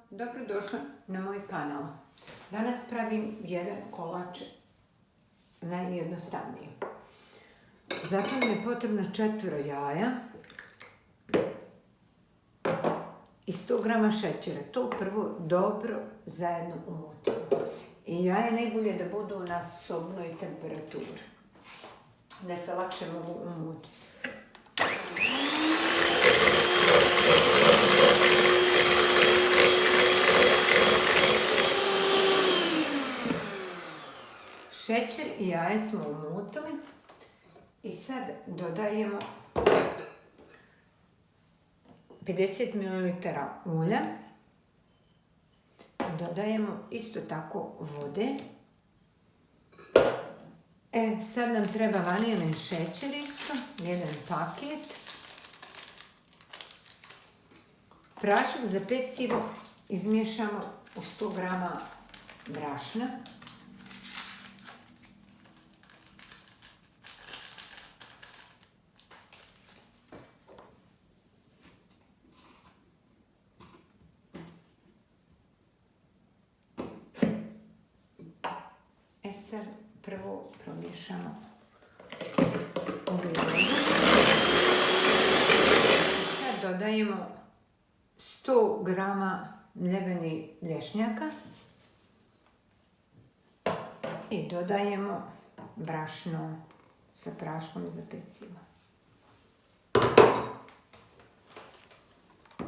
Dobrodošli na moj kanal. Danas pravim jedan kolač najjednostavniji. Zato mi je potrebno 4 jaja i 100 grama šećera. To prvo dobro zajedno umutimo. I jaja najbolje da budu na sobnoj temperaturi, da se lakše mogu umutiti. Šećer i jaje smo umutili i sad dodajemo 50 ml ulja. Dodajemo isto tako vode. Sad nam treba vanilin šećer isto, jedan paket. Prašak za pecivo izmiješamo u 100 grama brašna. Sad prvo promiješamo vodu. Sad dodajemo 100 grama mljevenih lješnjaka i dodajemo brašno sa praškom za pecivo.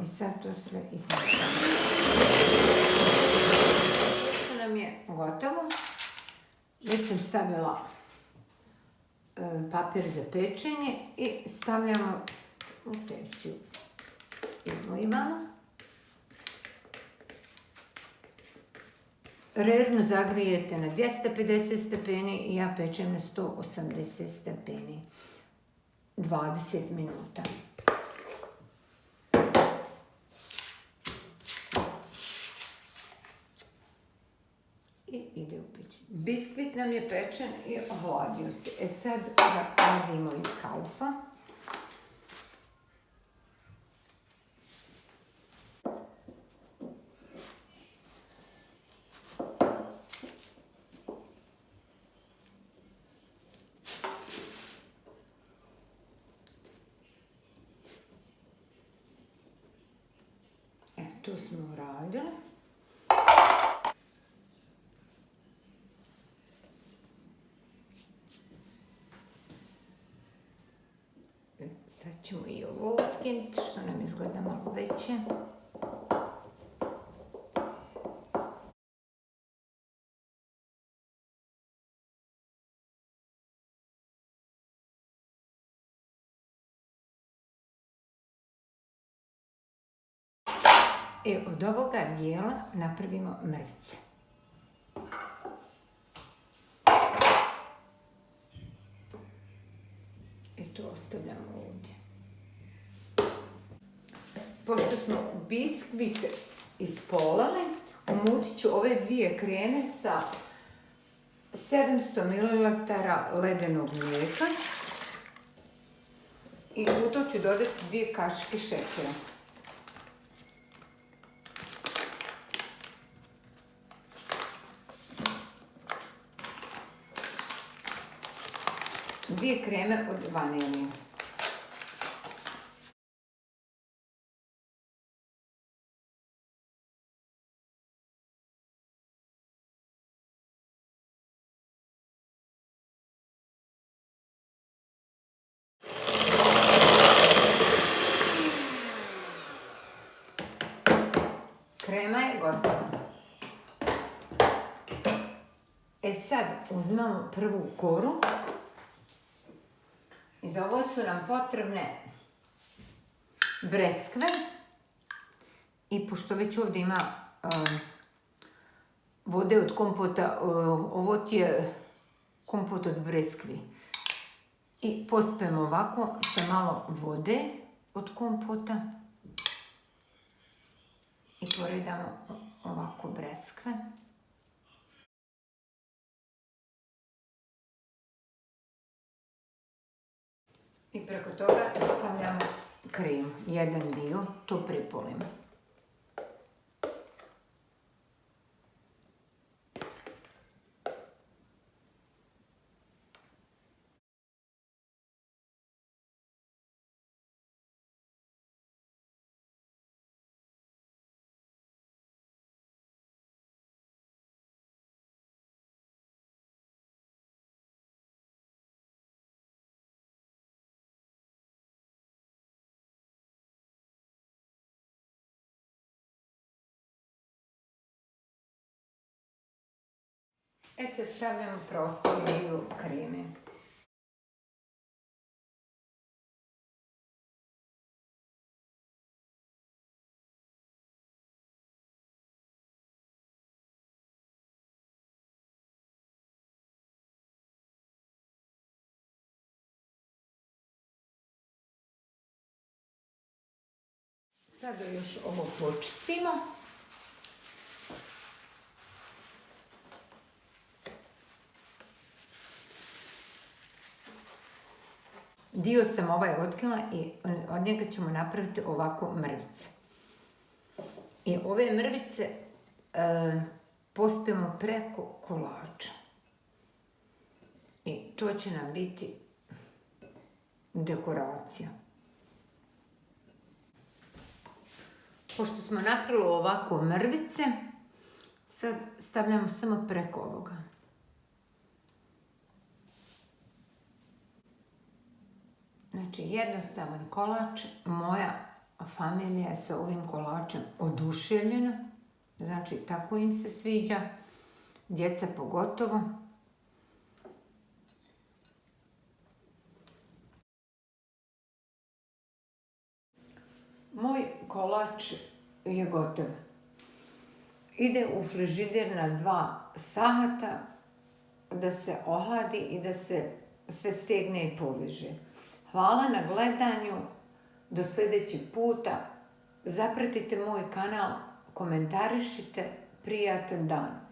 I sad to sve izmiješamo. To nam je gotovo. Već sam stavila papir za pečenje i stavljamo u tensiju. Izlivamo. Rernu zagrijete na 250 stepeni i ja pečem na 180 stepeni. 20 minuta. I ide u pečenje. Biskvit nam je pečen i ohladio se. Sad ga radimo iz kaufa. Tu smo uradili. Sad ćemo i ovo otkinuti, što nam izgleda malo veće. Od ovoga dijela napravimo mrvice. To ostavljamo ovdje. Pošto smo biskvit ispolali, umutit ću ove 2 krene sa 700 ml ledenog mlijeka i u to ću dodati 2 kašike šećera. Dvije kreme od vanilije. Krema je gotova. Sad uzimamo prvu koru. I za ovo su nam potrebne breskve. I pošto već ovdje ima vode od kompota, ovo ti je kompot od breskvi. I pospemo ovako sa malo vode od kompota. I poredamo ovako breskve. I preko toga stavljamo krem, jedan dio, to pripolimo. Sad stavljamo preostali dio kreme. Sada još ovo počistimo. Dio sam otkrila i od njega ćemo napraviti ovako mrvice. I ove mrvice pospijemo preko kolača. I to će nam biti dekoracija. Pošto smo napravili ovako mrvice, sad stavljamo samo preko ovoga. Znači, jednostavan kolač. Moja familija je sa ovim kolačem oduševljena. Znači, tako im se sviđa. Djeca pogotovo. Moj kolač je gotov. Ide u frižider na 2 sata da se ohladi i da se sve stegne i poveže. Hvala na gledanju. Do sljedećeg puta. Zapratite moj kanal, komentarišite. Prijatan dan.